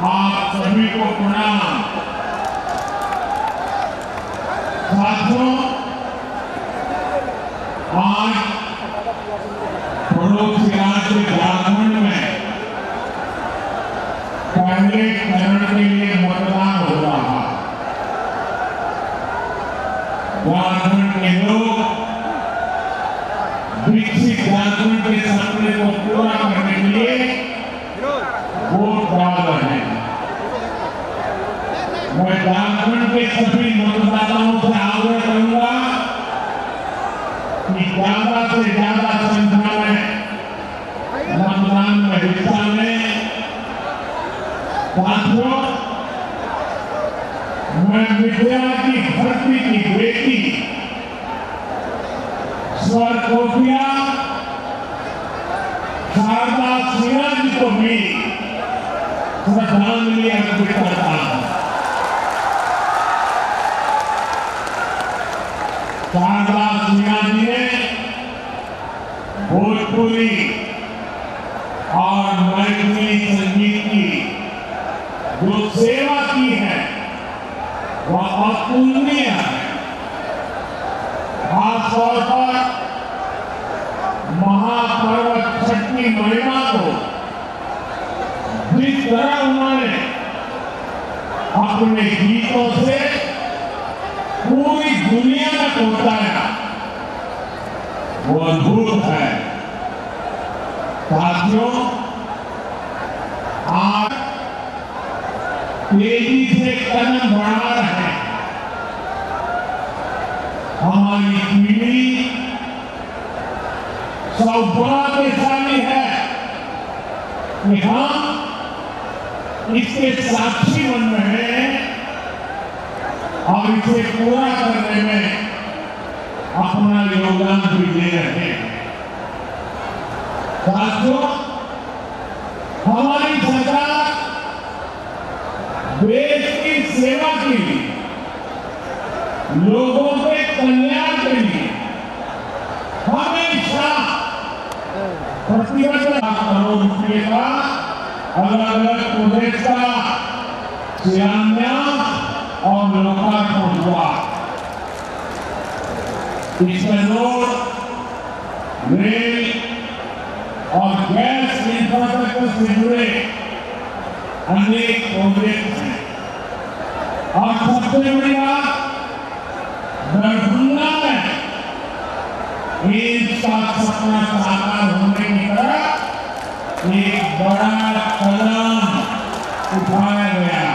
आप सभी को प्रणाम। साथियों, आज पड़ोसी राज्य झारखंड में पहले चरण के लिए मतदान हो रहा है। झारखंड के लोग विकसित झारखंड के सपने को पूरा करने के लिए वोट डाल रहे हैं। मैं झारखंड के सभी मतदाताओं से आग्रह करूंगा कि ज्यादा से ज्यादा संख्या में मतदान में हिस्सा लें। साथियों, मैं विद्या की धरती की बेटी स्वर कोटिया शारदा सिन्हा जी को भी श्रद्धांजलि अर्पित करता हूं। शारदा सिन्हा जी ने भोजपुरी और मैथिली संगीत की जो सेवा की है वह अतुलनीय है। खासतौर पर महापर्व छठ की महिमा को जिस तरह उन्होंने अपने गीतों से पूरी दुनिया में पहुंचाया वो अद्भुत है। साथियों, आज तेजी से कदम बढ़ा रहे हैं। हमारी पीढ़ी सौभाग्यशाली है कि हम इसके साक्षी बन रहे हैं और इसे पूरा करने में अपना योगदान भी दे रहे हैं। साथियों, हमारी सरकार देश की सेवा के लिए, लोगों के कल्याण के लिए हमेशा प्रतिबद्ध करोड़ रुपये का अलग अलग प्रोजेक्ट का शिलान्यास और लोकार्पण हुआ। इसमें रोड, रेल और गैस इंफ्रास्ट्रक्चर से जुड़े अनेक प्रोजेक्ट हैं। और सबसे बड़ी बात, दरभंगा में इसका सपना साकार होने की तरफ एक बड़ा कदम उठाया गया।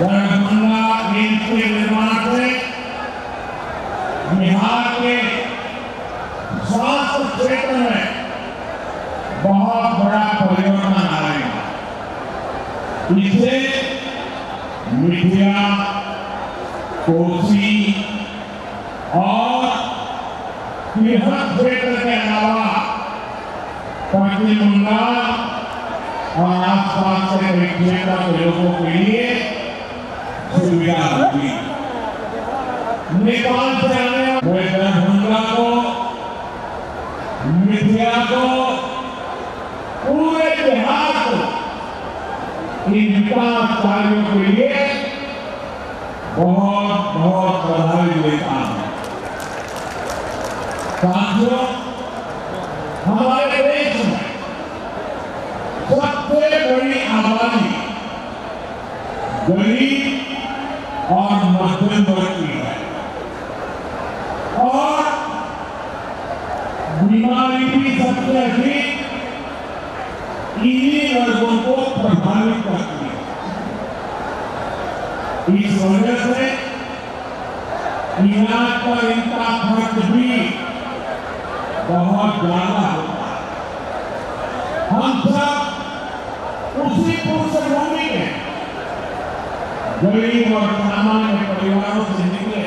दरभंगा एम्स के निर्माण से बिहार के स्वास्थ्य क्षेत्र में बहुत बड़ा परिवर्तन आएगा। इससे मीडिया, कोसी और तिरहत क्षेत्र के अलावा पश्चिम और आसपास के कई क्षेत्र के लोगों के लिए सुविधा होगी। नेपाल से आने वाले दरभंगा को, मिथिला को, पूरे बिहार को इन विकास कार्यों के लिए बहुत बहुत बधाई देता हूं। साथियों, हमारे देश में सबसे बड़ी आबादी गरीब और मध्यम वर्ग की है और बीमारी भी सबसे अधिक इन्हीं वर्गों को प्रभावित करती है। इस वजह से इलाज पर इनका खर्च भी बहुत ज्यादा होता है। हम सब उसी पृष्ठभूमि में गरीब और सामान्य परिवारों से निकले,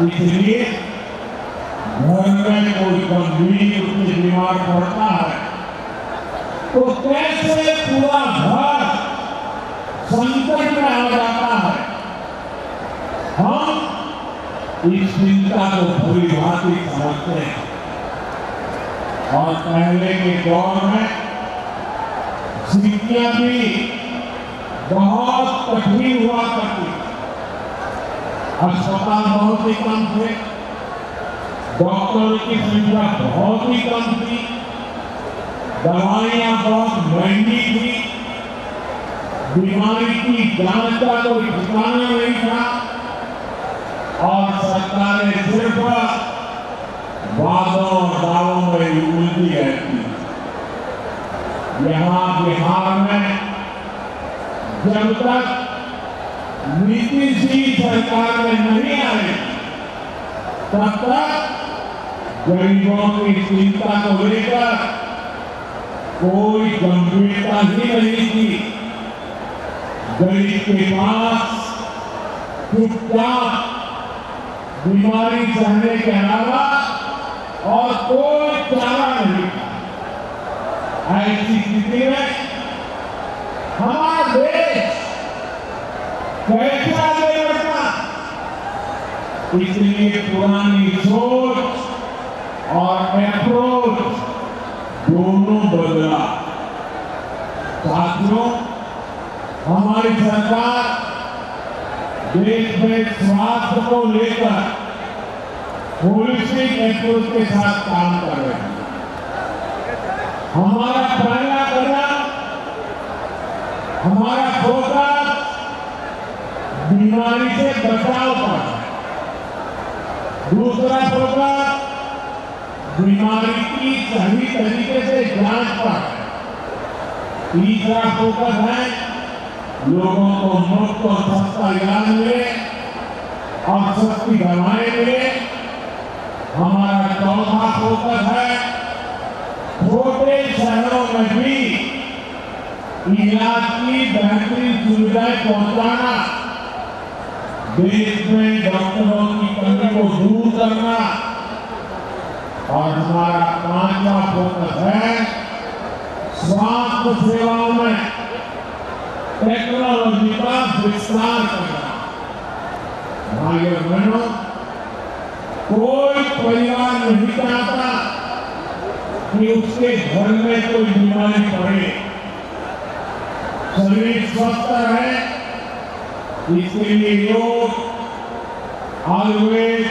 इसलिए घर में कोई गंभीर रूप से बीमार पड़ता है तो कैसे पूरा घर संकट में आ जाता है। हम इस चिंता को भली भांति समझते हैं और पहले के दौर में स्थितियां भी बहुत कठिन हुआ करती, अस्पताल बहुत ही कम थे, डॉक्टरों की संख्या बहुत ही कम थी, दवाइयां बहुत महंगी थी, बीमारी की जांच का कोई ठिकाना नहीं था और सरकारें सिर्फ वादों और दावों में उलझी रहती। यहाँ बिहार में जब तक नीतिशील सरकार में नहीं आई तब तक गरीबों की चिंता को लेकर कोई गंभीरता ही नहीं थी। गरीब के पास चुपचाप बीमारी सहने के अलावा और कोई चारा नहीं था। ऐसी स्थिति में हमारा देश कैसे आगे बढ़ता, इसलिए पुरानी सोच और अप्रोच दोनों बदला। साथियों, हमारी सरकार देश में स्वास्थ्य को लेकर होलिस्टिक अप्रोच के साथ काम कर रहे हैं। हमारा पहला कदम, हमारा फोकस बीमारी से बचाव पर है। दूसरा फोकस बीमारी की सही तरीके से जांच पर है। तीसरा फोकस है लोगों को मुफ्त और सस्ता इलाज मिले और सस्ती दवाएं मिले। हमारा चौथा फोकस है छोटे शहरों में भी इलाज की बेहतरीन सुविधाएं पहुंचाना, देश में डॉक्टरों की कमी को दूर करना। और हमारा पांचवा फोकस है स्वास्थ्य सेवाओं में टेक्नोलॉजी का विस्तार करना। भाइयों बहनों, कोई परिवार नहीं चाहता कि उसके घर में कोई बीमारी पड़े। शरीर स्वस्थ रहे, इसके लिए योग, आयुर्वेद,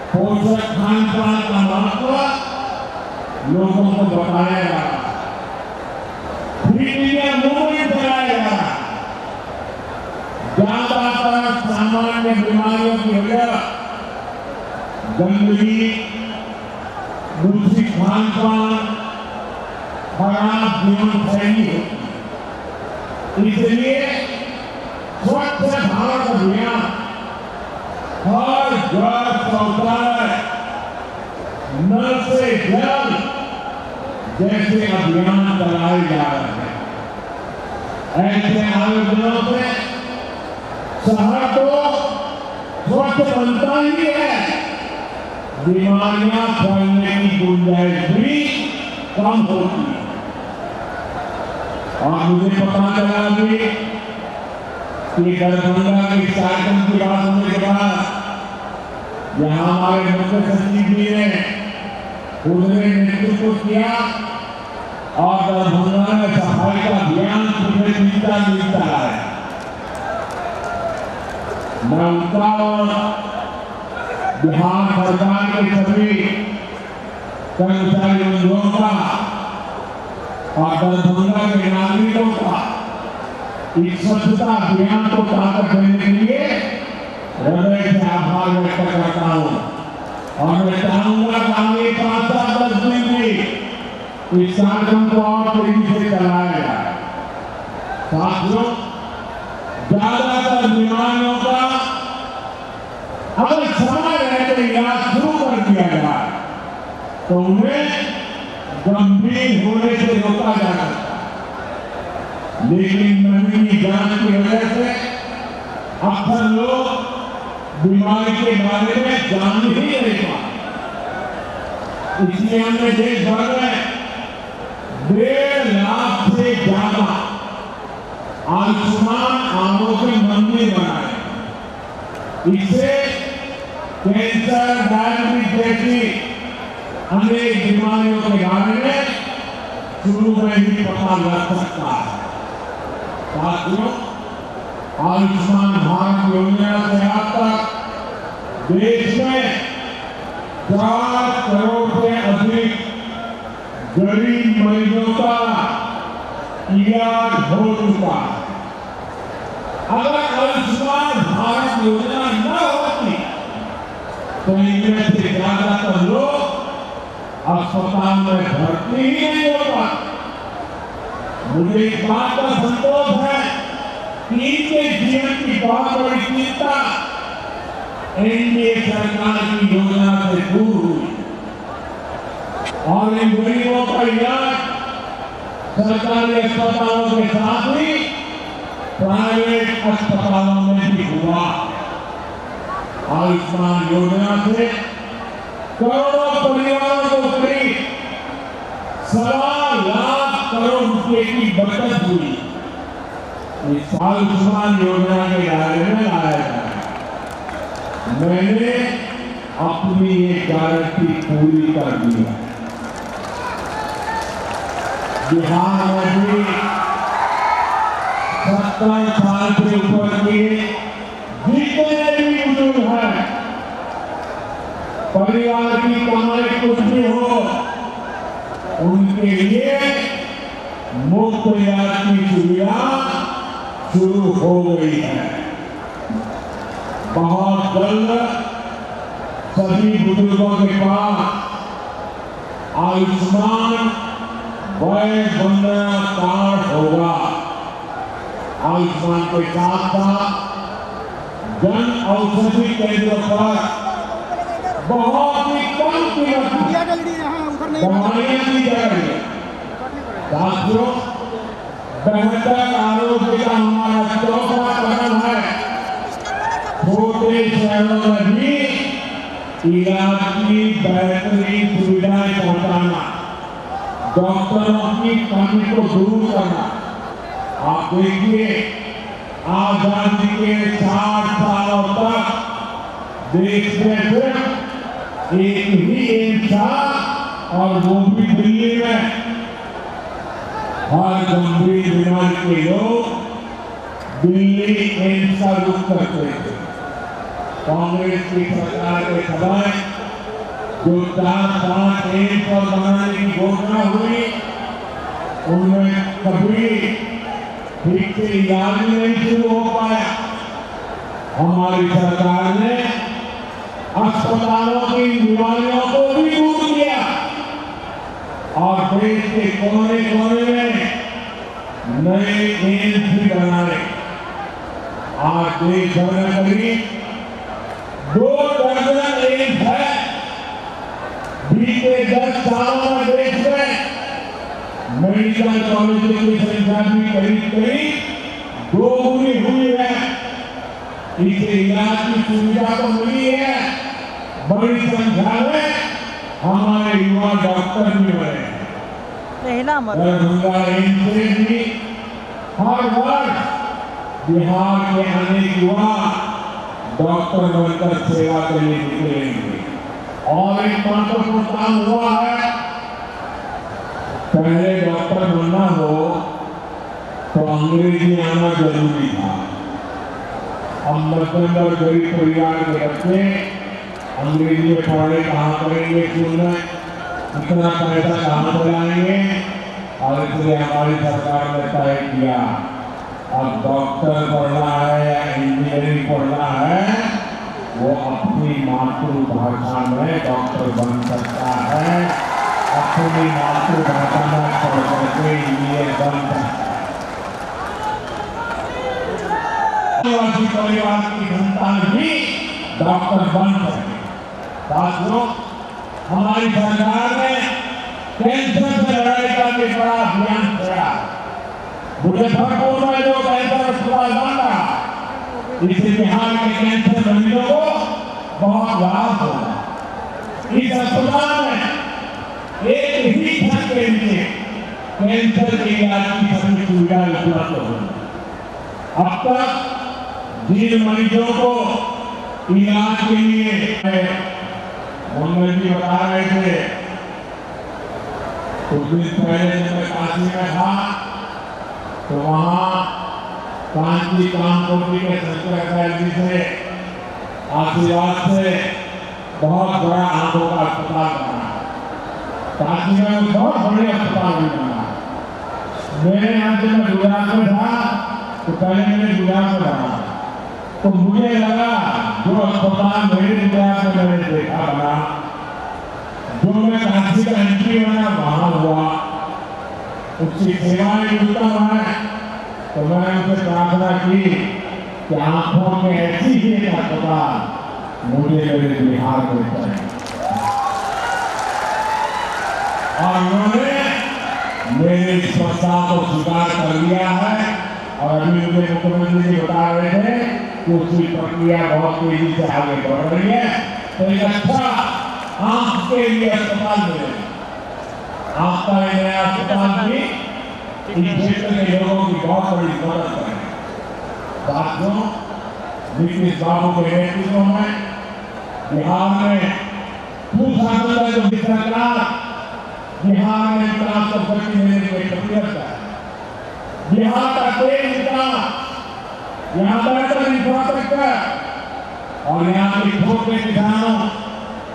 पोषक खान पान का महत्व लोगों को बताया जा रहा है। फिट इंडिया मूवमेंट चलाया जा रहा है। ज्यादातर सामान्य बीमारियों की वजह गंदगी, दूषित खान पान, खराब जीवन शैली होती है। इसलिए स्वच्छ भारत अभियान हर घर शौचालय, नल से जल जैसे अभियान चलाए जा रहे हैं। ऐसे आयोजनों से शहर तो स्वच्छ बनता ही है, बीमारियां फैलने की गुंजाइश भी कम होती है। और मुझे पता चला कि दरभंगा के कार्यक्रम की बात होने के बाद यहाँ हमारे मुख्य सचिव जी ने उन्होंने नेतृत्व किया और दरभंगा में सफाई का अभियान पूरे 3 दिन चलाया। मैं उनका और बिहार सरकार के सभी कर्मचारियों का और दरभंगा के नागरिकों का इस स्वच्छता अभियान को ताकत देने के लिए हृदय से आभार व्यक्त करता हूँ। और मैं चाहूंगा कि आगे 5-10 दिन भी इस कार्यक्रम को और तेजी से चलाया जाए। साथियों, ज्यादातर बीमारियों का अगर समय रहते इलाज शुरू कर दिया जाए तो उन्हें गंभीर होने से रोका जा सकता है। लेकिन महंगी जांच की वजह से अक्सर लोग बीमारी के बारे में जान ही नहीं पाते। इसलिए हमने देश भर में 1.5 लाख से ज्यादा आयुष्मान आरोग्य मंदिर बनाए। इससे कैंसर, डायबिटीज जैसी अनेक बीमारियों के बारे में शुरू में ही पता लग सकता है। साथियों, आयुष्मान भारत योजना से अब तक देश में 4 करोड़ से अधिक गरीब मरीजों का इलाज हो चुका है। अगर आयुष्मान भारत योजना न होती तो इनमें से ज्यादातर लोग अस्पताल में भर्ती ही नहीं हो पाते। मुझे इस बात का संतोष है कि इनके जीवन की बहुत बड़ी चिंता एनडीए सरकार की योजना से दूर हुई और इन गरीबों का इलाज सरकारी अस्पतालों के साथ ही प्राइवेट अस्पतालों में भी हुआ। आयुष्मान योजना से करोड़ों परिवारों को करीब 1.25 लाख करोड़ रुपए की बचत हुई। इस आयुष्मान योजना के दायरे में लाया जाए। मैंने अपनी ये गारंटी पूरी कर दी है। बिहार में भी 70 साल से ऊपर के जितने भी बुजुर्ग हैं, परिवार की कमाई कुछ भी हो, उनके लिए मुफ्त इलाज की सुविधा शुरू हो गई है। बहुत जल्द सभी बुजुर्गों के पास आयुष्मान वय वंदना कार्ड होगा। आयुष्मान के साथ साथ जन औषधि केंद्रों पर बहुत ही कम कीमत दवाइयां दी जा रही है। साथियों, बेहतर आरोग्य का हमारा चौथा कदम है छोटे शहरों में भी इलाज की बेहतरीन सुविधाएं पहुंचाना, डॉक्टरों की कमी को दूर करना। आप देखिए, आजादी के 60 सालों तक देश में सिर्फ एक ही एम्स था और वो भी दिल्ली में। हर गंभीर बीमारी के लोग दिल्ली एम्स का रुख करते थे। कांग्रेस की सरकार के समय जो 4-5 एम्स और बनाने की घोषणा हुई, उनमें कभी ठीक से इलाज नहीं शुरू हो पाया। हमारी सरकार ने अस्पतालों की बीमारियों को भी दूर किया और देश के कोने कोने में नए एम्स भी बनाए। आज देश भर में करीब 2 दर्जन एम्स है। बीते 10 सालों में देश में मेडिकल कॉलेजों की संख्या भी करीब 2 गुनी हुई है। इसे इलाज की सुविधा तो मिली है, बड़ी संख्या में हमारे युवा डॉक्टर भी बने। दरभंगा एम्स से भी हर वर्ष बिहार के अनेक युवा डॉक्टर बनकर सेवा के लिए निकलेंगे। और एक महत्वपूर्ण काम हुआ है, पहले डॉक्टर बनना हो तो अंग्रेजी आना जरूरी था। अब मध्यम और गरीब परिवार के बच्चे अंग्रेजी में पढ़ाई कहाँ करेंगे, स्कूल में इतना पैसा कहाँ से लाएंगे। और इसलिए हमारी सरकार ने तय किया, अब डॉक्टर पढ़ना है या इंजीनियरिंग पढ़ना है, वो अपनी मातृभाषा में डॉक्टर बन सकता है। अपनी मातृभाषा में पढ़ करके इंजीनियर बन सकता है। परिवार की संतान भी डॉक्टर बन सके। साथियों, हमारी सरकार ने कैंसर से लड़ाई का भी बड़ा अभियान चलाया। मुजफ्फरपुर में जो कैंसर अस्पताल बन रहा, इससे बिहार के कैंसर मरीजों को बहुत लाभ होगा। इस अस्पताल में एक ही छत के नीचे कैंसर के इलाज की सभी सुविधाएं उपलब्ध होंगी। अब तक जिन मरीजों को इलाज के लिए मंगल जी बता रहे थे कुछ दिन पहले जब मैं काशी में था तो वहाँ कांची कामकोटी के शंकराचार्य जी से आशीर्वाद से बहुत बड़ा आंखों का अस्पताल बना। काशी में बहुत बड़े अस्पताल भी बना। मेरे यहाँ से मैं गुजरात में था तो पहले मैंने गुजरात में रहा तो मुझे लगा जो अस्पताल मेरे गुजरात में मैंने देखा बना, जो मैं काशी का एंट्री बना वहां हुआ, उसकी सेवाएं उत्तम है। तो मैंने उनसे प्रार्थना की कि आंखों में ऐसी ही एक अस्पताल मुझे मेरे बिहार में चाहिए। और उन्होंने मेरे इस प्रस्ताव को स्वीकार कर लिया है। और अभी मुझे मुख्यमंत्री जी बता रहे थे कि उसकी प्रक्रिया बहुत तेजी से आगे बढ़ रही है। तो एक अच्छा आंख के लिए अस्पताल मिलेगा। आंख का नया अस्पताल भी इस क्षेत्र के लोगों की बहुत बड़ी मदद करेगा। साथियों, नीतीश बाबू के नेतृत्व में बिहार में सरकार बिहार में विकास को गति देने की प्रक्रिया है। बिहार का तेज विकास, यहाँ बेहतर इंफ्रास्ट्रक्चर और यहाँ के छोटे किसानों,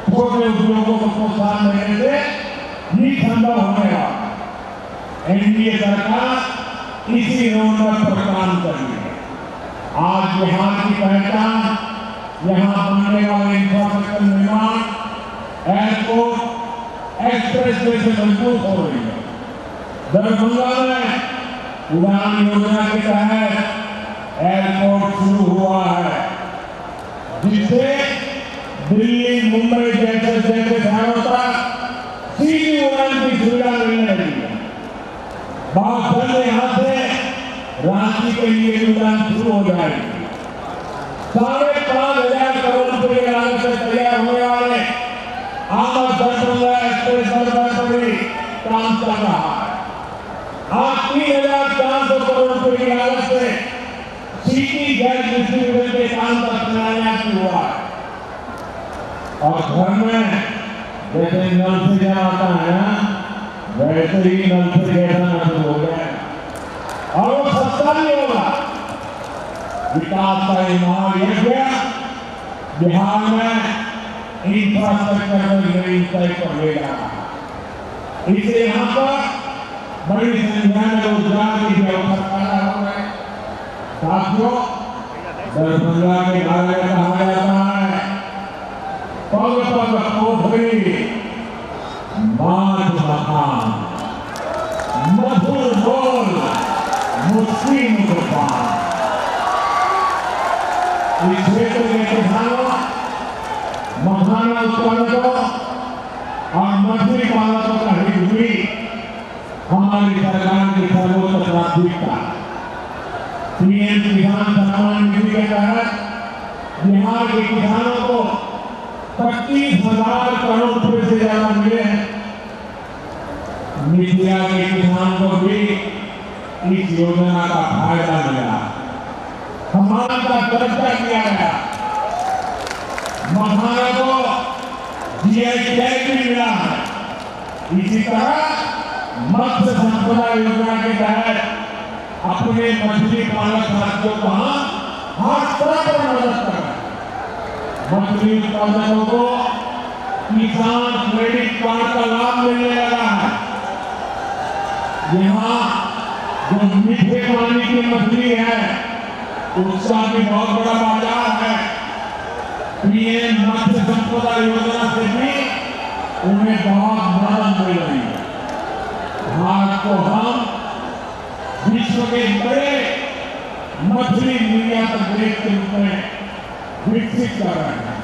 छोटे उद्योगों को प्रोत्साहन देने से ही संभव होने वाला। एनडीए सरकार इसी रोडमैप पर काम कर रही है। आज बिहार की पहचान यहाँ बनने वाले इंफ्रास्ट्रक्चर निर्माण, एयरपोर्ट, एक्सप्रेसवे से मजबूत हो रही है। दरभंगा में उड़ान योजना के तहत एयरपोर्ट शुरू हुआ है, जिससे दिल्ली, मुंबई जैसे शहरों तक सीधी उड़ान की सुविधा मिलने लगी है। बहुत जल्द यहाँ से रांची के लिए उड़ान शुरू हो जाएगी। 5,500 करोड़ रुपए की लागत से तैयार होने वाले आमद दरभंगा एक्सप्रेस पर भी काम चल रहा है। आज 3,400 करोड़ रुपए की लागत से सिटी गैस डिस्ट्रीब्यूशन के काम का शिलान्यास हुआ है। और घर में जैसे नल से जल आता है ना, वैसे ही नल से गैस शुरू हो गया और वो सस्ता नहीं होगा। विकास का ये महायज्ञ बिहार में इंफ्रास्ट्रक्चर में नई ऊंचाई पर ले जा रहा है। इससे यहाँ पर बड़ी संख्या में रोजगार की व्यवस्था पैदा हो रहे। साथियों, दरभंगा के बारे में कहा जाता है, पग पग पोखरी माध मकान, मधुर बोल मुस्की मुस्कान। इस क्षेत्र के किसानों, मखाना उत्पादकों और मछली पालकों का हित भी हमारी सरकार की सर्वोच्च प्राथमिकता। पीएम किसान सम्मान निधि के तहत बिहार के किसानों को 25,000 करोड़ रुपए से ज्यादा मिले हैं। मिथिला के किसान को भी इस योजना का फायदा मिला। हमारा का दर्जा किया गया। मखाना को जीआई टैग भी मिला है। इसी तरह मत्स्य संपदा योजना के तहत अपने मछली पालक साथियों को हर तरह पर मदद कर रहे हैं। मछली उत्पादकों को किसान क्रेडिट कार्ड का लाभ मिलने लगा है। यहाँ जो मीठे पानी की मछली है उसका भी बहुत बड़ा बाजार है। पीएम मत्स्य संपदा योजना से भी उन्हें बहुत मदद मिल रही है। भारत को हम विश्व के बड़े मछली निर्यातक देश के रूप में विकसित कर रहे हैं।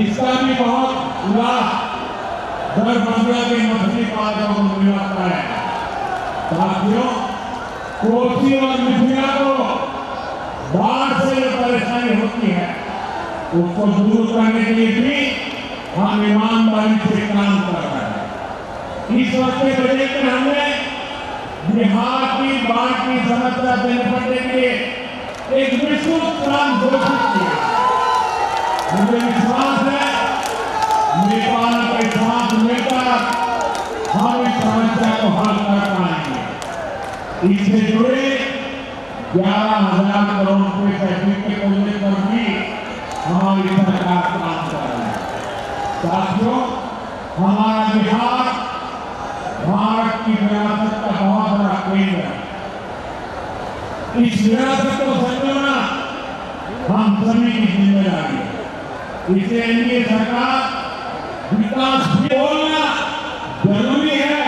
इसका भी बहुत लाभ दरभंगा के मछली पालकों को मिल रहा है। साथियों, कोसी और मिथिला को बाढ़ से जो परेशानी होती है उसको दूर करने के लिए भी हम ईमानदारी से काम कर रहे हैं। इस वर्ष के बजट में हमने बिहार की बाढ़ की समस्या से निपटने के लिए एक विस्तृत प्लान घोषित किया। मुझे विश्वास है नेपाल के साथ मिलकर हम समस्या को हल कर पाएंगे। इससे जुड़े 11,000 करोड़ रुपए पैकेज के खोलने पर भी हमारी सरकार काम कर रही है। साथियों, हमारा बिहार भारत की विरासत का बहुत बड़ा केंद्र है। इस विरासत को संजोना हम सभी की जिम्मेदारी है। इसलिए एनडीए सरकार विकास भी बोलना जरूरी है,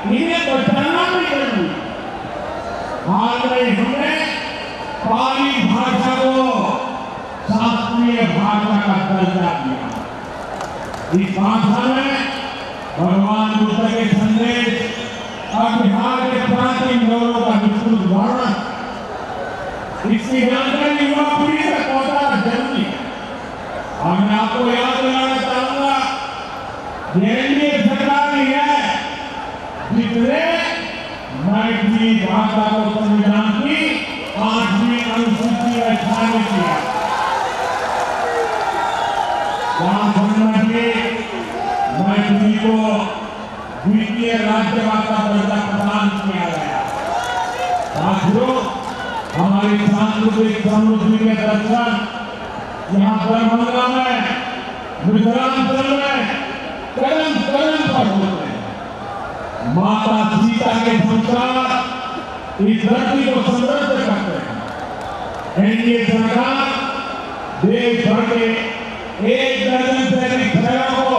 इन्हें बचाना भी जरूरी है। हाल में हमने पाली भाषा को शास्त्रीय भाषा का दर्जा दिया। इस भाषा में भगवान बुद्ध के संदेश और बिहार के प्राचीन गौरव का विस्तृत वर्णन, इसकी जानकारी युवा पीढ़ी तक पहुंचाना जरूरी है। और मैं आपको याद दिलाना चाहूंगा, एनडीए सरकार ही है जिसने मैथिली भाषा को संविधान की 8वीं अनुसूची में शामिल किया। मैथिली को द्वितीय राज्यभाषा दर्जा प्रदान किया गया। साथियों, हमारी सांस्कृतिक समृद्धि के दर्शन यहाँ दरभंगा में, मिथिलांचल में कदम कदम पर होते हैं। माता सीता के संस्कार इस धरती को समृद्ध करते हैं। एनडीए सरकार देश भर के 1 दर्जन से अधिक शहरों को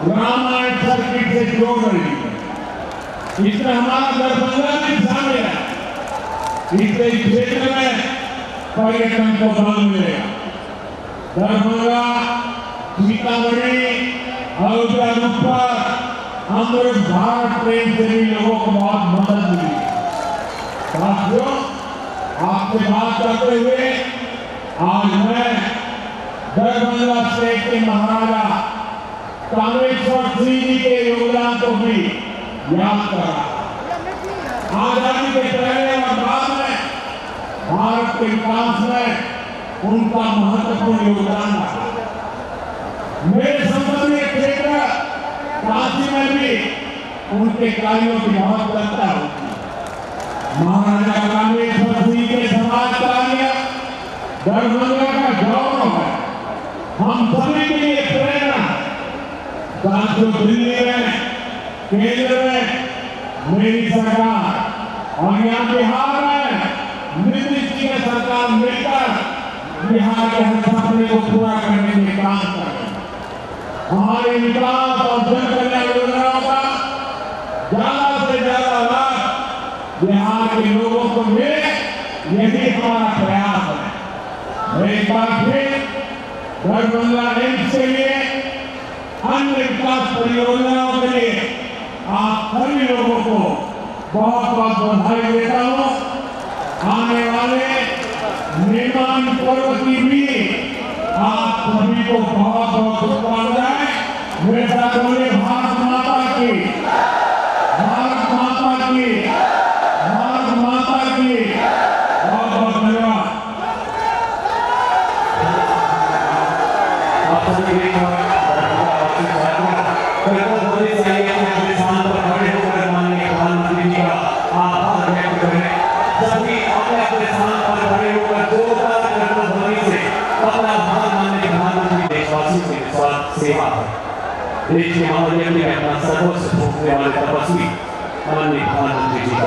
रामायण सर्किट से जोड़ रही है। इसमें हमारा दरभंगा भी शामिल है। इससे क्षेत्र में पर्यटन को बल मिलेगा। दरभंगा, सीतामढ़ी, अयोध्या, अमृत भारत ट्रेन से भी लोगों को बहुत मदद मिली। साथियों, आपसे बात करते हुए आज मैं दरभंगा स्टेट के महाराजा कामेश्वर सिंह जी के योगदान को भी याद कर रहा। आजादी के पहले और बाद में भारत के विकास में उनका महत्वपूर्ण योगदान रहा। मेरे संबंधित क्षेत्र काशी में भी उनके कार्यों की बहुत चर्चा होती है। महाराजा कामेश्वर सिंह के समाज कार्य दरभंगा का गौरव है, हम सभी के लिए प्रेरणा है। साथियों, दिल्ली में, केंद्र में मेरी सरकार और यहाँ बिहार में नीतीश जी की सरकार मिलकर बिहार के हर सपने को पूरा करने के काम कर रहे हैं। हमारे विकास और जन कल्याण योजनाओं का ज्यादा से ज्यादा लाभ बिहार के लोगों को मिले, यही हमारा प्रयास है। मैं एक बार फिर दरभंगा एम्स के लिए, अन्य विकास परियोजनाओं के लिए आप सभी लोगों को बहुत बहुत बधाई देता हूँ। आने वाले निर्माण पर्व की भी आप सभी को बहुत बहुत शुभकामनाएं। मेरे साथ बोले भारत माता की, भारत माता की, भारत माता की। बहुत बहुत धन्यवाद। आप सभी आभार व्यक्त करें। सभी अपने अपने स्थान पर खड़े होकर जोरदार कर्तव्य से अपना आभार मानने प्रधानमंत्री देशवासियों के निस्वार्थ सेवा है। देश के महानगरी में अपना सर्वस्व फूंकने वाले तपस्वी माननीय प्रधानमंत्री जी